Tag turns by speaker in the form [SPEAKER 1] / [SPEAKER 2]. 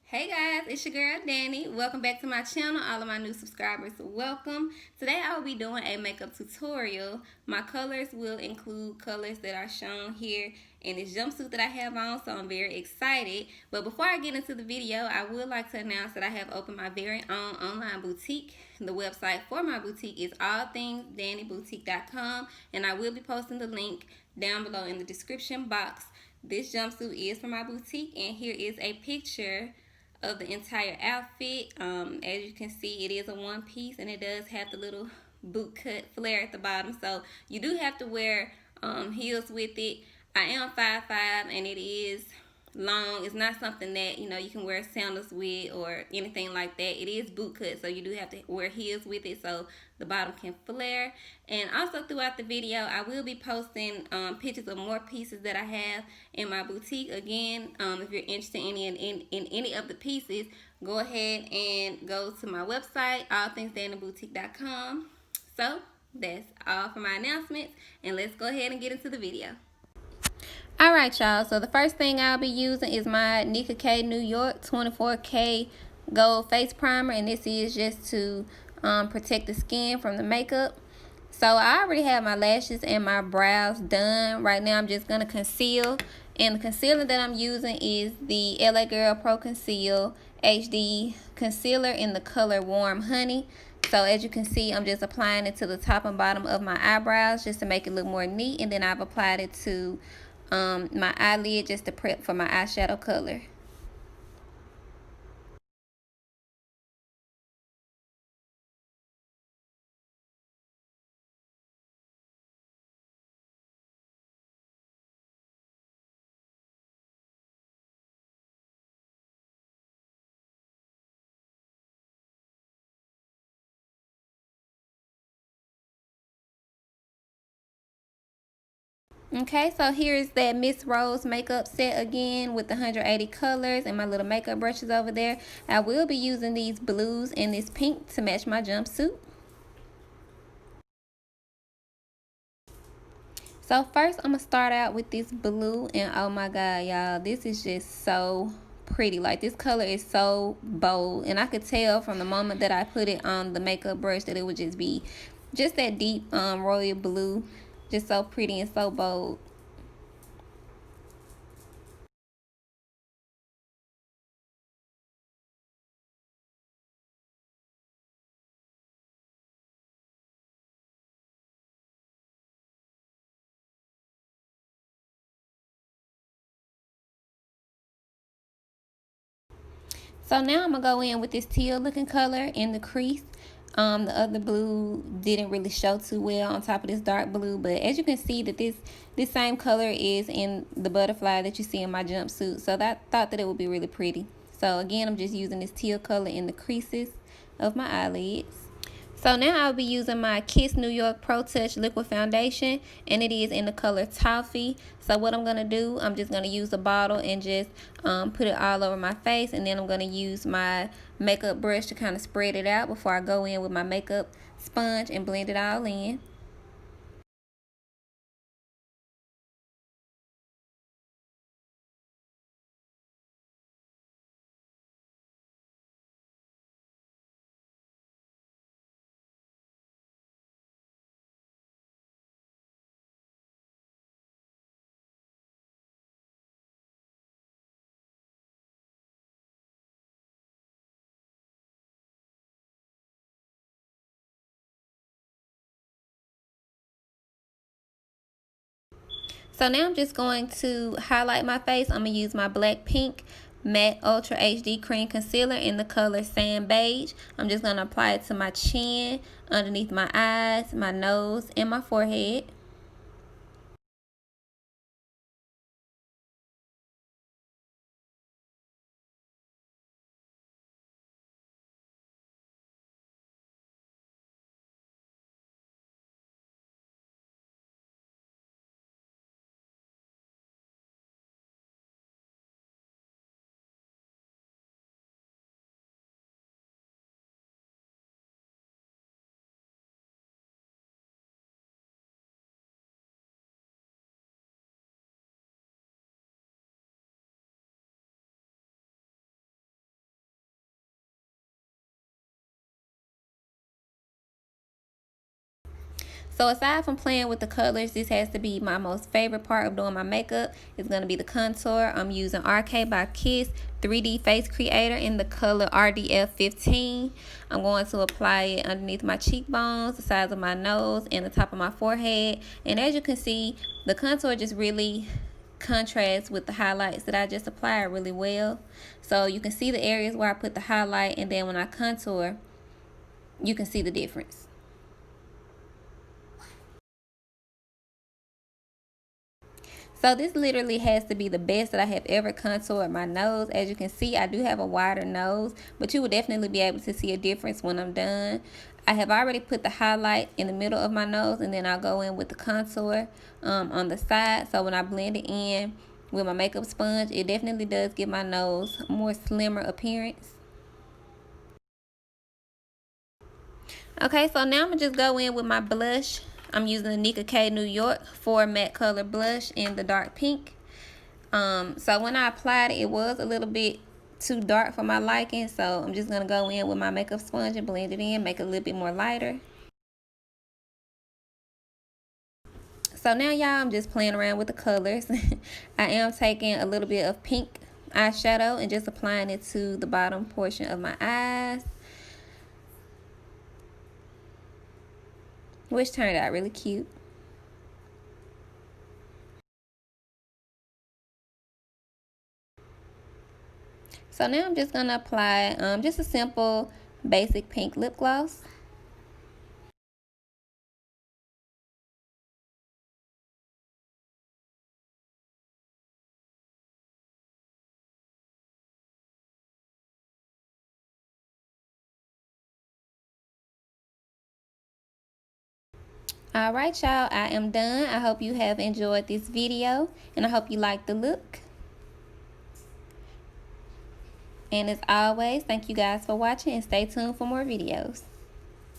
[SPEAKER 1] Hey guys, it's your girl Danny. Welcome back to my channel. All of my new subscribers, welcome. Today I will be doing a makeup tutorial. My colors will include colors that are shown here in this jumpsuit that I have on, so I'm very excited. But before I get into the video, I would like to announce that I have opened my very own online boutique. The website for my boutique is allthingsdanyboutique.com, and I will be posting the link down below in the description box. This jumpsuit is for my boutique, and here is a picture of the entire outfit. As you can see, it is a one piece, and it does have the little boot cut flare at the bottom, so you do have to wear heels with it. I am 5'5", and it is long. It's not something that you can wear sandals with or anything like that. It is boot cut, so you do have to wear heels with it so the bottom can flare. And also throughout the video, I will be posting pictures of more pieces that I have in my boutique. Again, if you're interested in any of the pieces, go ahead and go to my website, allthingsdanyboutique.com. So that's all for my announcements, and let's go ahead and get into the video. Alright y'all, so the first thing I'll be using is my NickaK New York 24K Gold Face Primer, and this is just to protect the skin from the makeup. So I already have my lashes and my brows done. Right now I'm just going to conceal, and the concealer that I'm using is the LA Girl Pro Conceal HD Concealer in the color Warm Honey. So as you can see, I'm just applying it to the top and bottom of my eyebrows just to make it look more neat, and then I've applied it to my eyelid just to prep for my eyeshadow color. Okay, so here's that Miss Rose makeup set again with the 180 colors and my little makeup brushes over there. I will be using these blues and this pink to match my jumpsuit. So first I'm going to start out with this blue, and oh my god y'all, this is just so pretty. Like, this color is so bold, and I could tell from the moment that I put it on the makeup brush that it would just be just that deep royal blue. Just so pretty and so bold. So now I'm going to go in with this teal looking color in the crease. The other blue didn't really show too well on top of this dark blue, but as you can see that this same color is in the butterfly that you see in my jumpsuit. So I thought that it would be really pretty. So again, I'm just using this teal color in the creases of my eyelids. So now I'll be using my KissNY ProTouch Liquid Foundation, and it is in the color Toffee. So what I'm going to do, I'm just going to use a bottle and just put it all over my face, and then I'm going to use my makeup brush to kind of spread it out before I go in with my makeup sponge and blend it all in. So now I'm just going to highlight my face. I'm going to use my Blackpink Matte Ultra HD Cream Concealer in the color Sand Beige. I'm just going to apply it to my chin, underneath my eyes, my nose, and my forehead. So aside from playing with the colors, this has to be my most favorite part of doing my makeup. It's going to be the contour. I'm using RK by Kiss 3D Face Creator in the color RDF 15. I'm going to apply it underneath my cheekbones, the sides of my nose, and the top of my forehead. And as you can see, the contour just really contrasts with the highlights that I just applied really well. So you can see the areas where I put the highlight, and then when I contour, you can see the difference. So this literally has to be the best that I have ever contoured my nose. As you can see, I do have a wider nose, but you will definitely be able to see a difference when I'm done. I have already put the highlight in the middle of my nose, and then I'll go in with the contour on the side. So when I blend it in with my makeup sponge, it definitely does give my nose a more slimmer appearance. Okay, so now I'm going to just go in with my blush. I'm using the NickaK New York 4 matte color blush in the dark pink. So when I applied it, it was a little bit too dark for my liking. So I'm just going to go in with my makeup sponge and blend it in, make it a little bit more lighter. So now, y'all, I'm just playing around with the colors. I am taking a little bit of pink eyeshadow and just applying it to the bottom portion of my eyes, which turned out really cute. So now I'm just going to apply just a simple basic pink lip gloss. Alright, y'all, I am done. I hope you have enjoyed this video, and I hope you like the look. And as always, thank you guys for watching, and stay tuned for more videos.